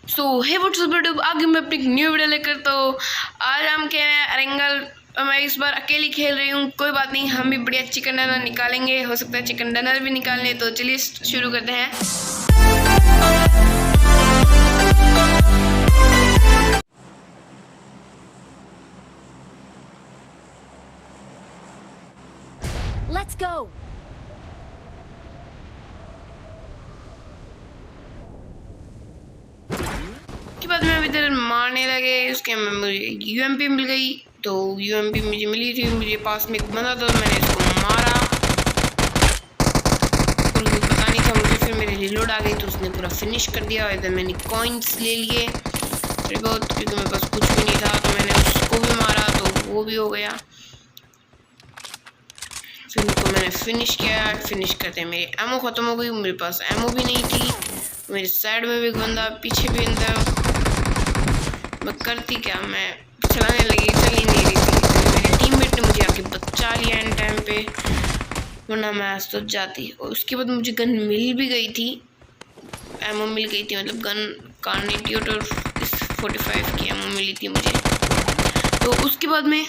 सो हे WhatsApp YouTube, आगे मैं अपनी न्यू वीडियो लेकर। तो आज हम कह रहे हैं अरेंगल, मैं इस बार अकेली खेल रही हूँ। कोई बात नहीं, हम भी बढ़िया चिकन डिनर निकालेंगे। हो सकता है चिकन डिनर भी निकालने। तो चलिए शुरू करते हैं। Let's go. उसके बाद में इधर मारने लगे, उसके में मुझे यूएमपी मिल गई। तो यूएमपी मुझे मिली थी, मुझे पास में एक बंदा था, मैंने इसको मारा। उनको पता नहीं था मुझे, फिर मेरी रिलोड आ गई तो उसने पूरा फिनिश कर दिया। और इधर मैंने कॉइन्स ले लिए थोड़े बहुत, क्योंकि मेरे पास कुछ भी नहीं था। तो मैंने उसको भी मारा तो वो भी हो गया। फिर उनको मैंने फिनिश किया। फिनिश करते मेरी एमओ ख़त्म हो गई, मेरे पास एमओ भी नहीं थी। मेरे साइड में भी एक बंदा, पीछे भी अंदर। मैं करती क्या, मैं चलाने लगी, चल ही नहीं रही थी। मेरे टीममेट ने मुझे आके बचा लिया एंड टाइम पे, वरना मैं आज तो जाती। और उसके बाद मुझे गन मिल भी गई थी, एमओ मिल गई थी, मतलब गन कार्नेटियोट और 45 की एमओ मिली थी मुझे। तो उसके बाद में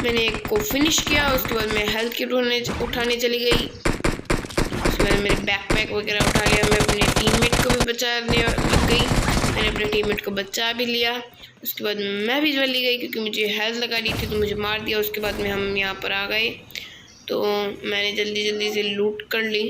मैंने एक को फिनिश किया। उसके बाद मैं हेल्थ किट उठाने चली गई। उसके बाद मेरे बैकपैक वगैरह उठा लिया। मैं अपने टीममेट को भी बचाने लग गई, मैंने अपने टीममेट को बचा भी लिया। उसके बाद मैं भी जल्दी गई, क्योंकि मुझे हेल्थ लगा दी थी तो मुझे मार दिया। उसके बाद में हम यहाँ पर आ गए, तो मैंने जल्दी जल्दी से लूट कर ली।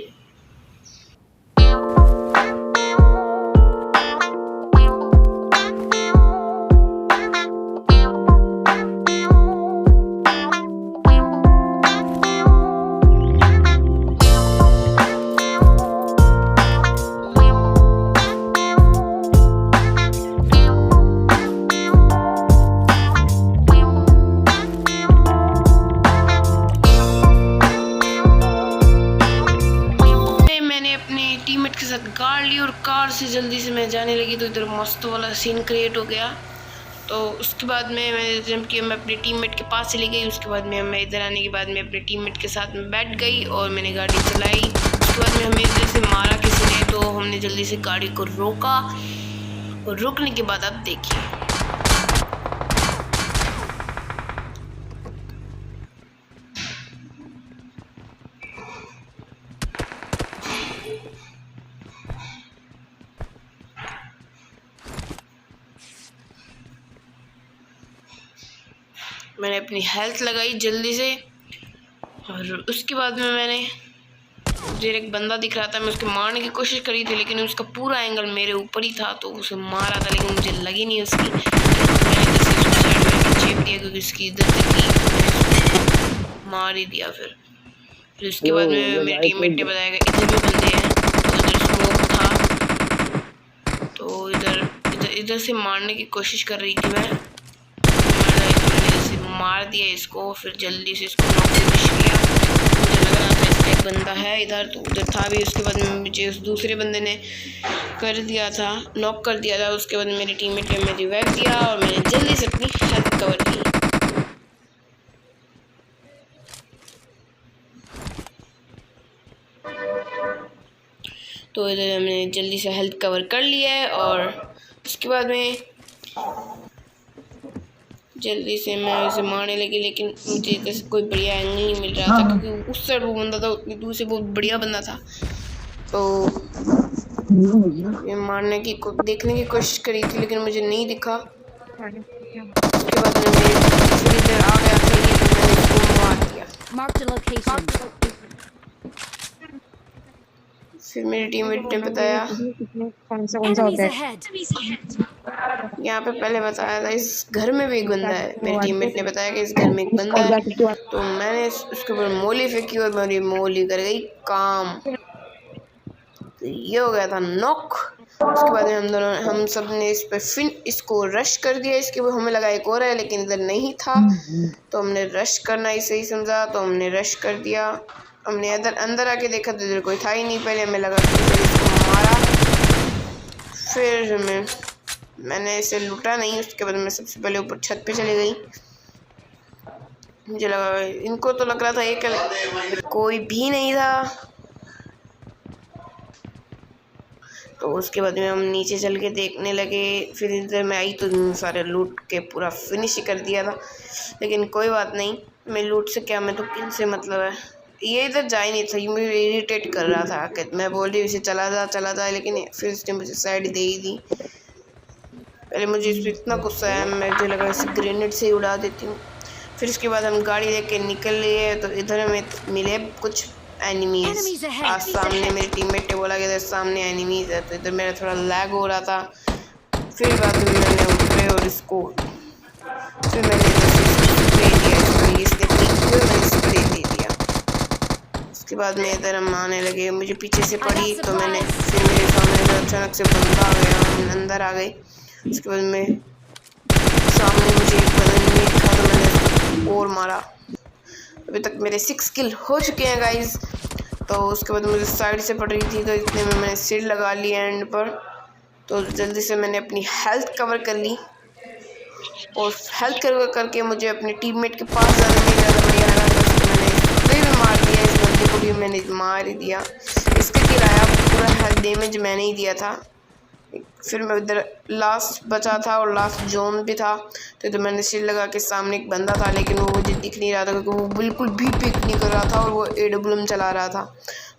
टीममेट के साथ कार ली और कार से जल्दी से मैं जाने लगी, तो इधर मस्त वाला सीन क्रिएट हो गया। तो उसके बाद में मैं जब कि मैं अपने टीममेट के पास चली गई। उसके बाद में मैं इधर आने के बाद में अपने टीममेट के साथ में बैठ गई और मैंने गाड़ी चलाई। उसके बाद में हमें इधर से मारा किसी ने, तो हमने जल्दी से गाड़ी को रोका। और रोकने के बाद आप देखिए, मैंने अपनी हेल्थ लगाई जल्दी से। और उसके बाद में मैंने, मुझे एक बंदा दिख रहा था, मैं उसके मारने की कोशिश करी थी, लेकिन उसका पूरा एंगल मेरे ऊपर ही था, तो उसे मारा था, लेकिन मुझे लगी नहीं उसकी। मैंने चेप दिया, क्योंकि उसकी इधर मार ही दिया। फिर उसके बाद में मेरे टीममेट ने बताया कि इधर भी बंदे हैं। तो इधर स्मोक था, तो इधर से मारने की कोशिश कर रही थी मैं। मार दिया इसको, फिर जल्दी से इसको नॉक फिनिश किया। मुझे लग रहा था इसका एक बंदा है इधर, तो उधर था भी। उसके बाद में मुझे उस दूसरे बंदे ने कर दिया था, नॉक कर दिया था। उसके बाद मेरे टीममेट ने मुझे रिवाइव दिया और मैंने जल्दी से अपनी हेल्थ कवर की। तो इधर मैंने जल्दी से हेल्थ कवर कर लिया है। और उसके बाद में जल्दी से मैं उसे मारने लगी, लेकिन मुझे जैसे कोई बढ़िया एंगल नहीं मिल रहा था, क्योंकि उस साइड वो बंदा था, उतनी दूर से बहुत बढ़िया बंदा था। तो ये मारने की देखने की कोशिश करी थी, लेकिन मुझे नहीं दिखा। उसके बाद में मेरे इधर आ गया था ये, तो मैंने इसको मार दिया। फिर मेरे टीममेट ने बताया, यहाँ पे पहले बताया था इस घर में भी एक बंदा है। मेरे टीममेट ने बताया कि इस घर में एक बंदा है। तो मैंने उसके ऊपर मोली फेंकी और मेरी मोली कर गई काम। तो ये हो गया था नॉक। उसके बाद में हम सब ने इस पर इसको रश कर दिया। इसके बाद हमें लगा एक और है, लेकिन इधर नहीं था, तो हमने रश करना ही सही समझा, तो हमने रश कर दिया। हमने इधर अंदर आके देखा तो इधर कोई था ही नहीं। पहले हमें लगा कि इसको मारा, फिर मैंने इसे लूटा नहीं। उसके बाद मैं सबसे पहले ऊपर छत पे चली गई। मुझे लगा, इनको तो लग रहा था एक कोई भी नहीं था, तो उसके बाद में हम नीचे चल के देखने लगे। फिर इधर मैं आई तो सारे लूट के पूरा फिनिश कर दिया था, लेकिन कोई बात नहीं, मैं लूट से क्या, मैं तो किल से मतलब है। ये इधर जा ही नहीं था, ये मुझे इरिटेट कर रहा था कि मैं बोल रही उसे चला जा, लेकिन फिर उसने मुझे साइड दे ही दी। पहले मुझे इस पर इतना गुस्सा है, मुझे लगा इसे ग्रेनेड से ही उड़ा देती हूँ। फिर उसके बाद हम गाड़ी लेके निकल लिए तो इधर हमें मिले कुछ एनिमीज। Enemies ahead. आज सामने मेरे टीममेट ने बोला कि इधर सामने एनिमीज है, तो इधर मेरा थोड़ा लैग हो रहा था। फिर बाद में मैंने उतरे और इसको फिर मैंने स्प्रे दिया इसको, इसने पीक हुए, मैंने स्प्रे दे दिया। उसके बाद में इधर हम आने लगे, मुझे पीछे से पड़ी तो मैंने फिर मेरे सामने से अचानक से बंदा आ गया, हम अंदर आ गए। उसके बाद में सामने मुझे एक बंदा दिखा तो मैंने और मारा। अभी तक मेरे 6 किल हो चुके हैं गाइस। तो उसके बाद मुझे साइड से पड़ रही थी तो इतने में मैंने सिर लगा लिया एंड पर, तो जल्दी से मैंने अपनी हेल्थ कवर कर ली और हेल्थ कवर करके मुझे अपने टीममेट के पास जाने में ज़्यादा बढ़िया लगा, तो उसको मैंने स्प्रे भी मार दिया। इस बंदे को भी मैंने मार ही दिया, इसका किल आया, पूरा हेल्थ डैमेज मैंने ही दिया था। फिर मैं उधर लास्ट बचा था और लास्ट जोन भी था, तो मैंने सिर लगा के सामने एक बंदा था, लेकिन वो मुझे दिख नहीं रहा था क्योंकि वो बिल्कुल भी पिक नहीं कर रहा था और वो AWM चला रहा था।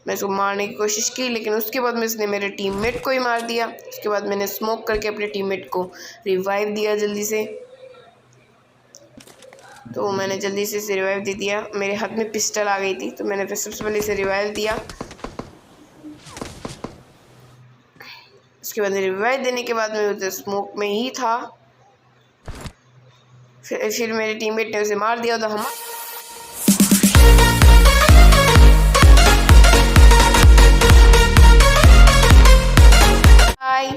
मैं इसको मारने की कोशिश की, लेकिन उसके बाद में इसने मेरे टीममेट को ही मार दिया। उसके बाद मैंने स्मोक करके अपने टीममेट को रिवाइव दिया जल्दी से, तो मैंने जल्दी से रिवाइव दे दिया। मेरे हाथ में पिस्टल आ गई थी तो मैंने फिर सबसे पहले इसे रिवाइव दिया। उसके बाद रिवाइव देने के बाद मैं उधर स्मोक में ही था, फिर मेरे टीममेट ने उसे मार दिया तो हम बाय।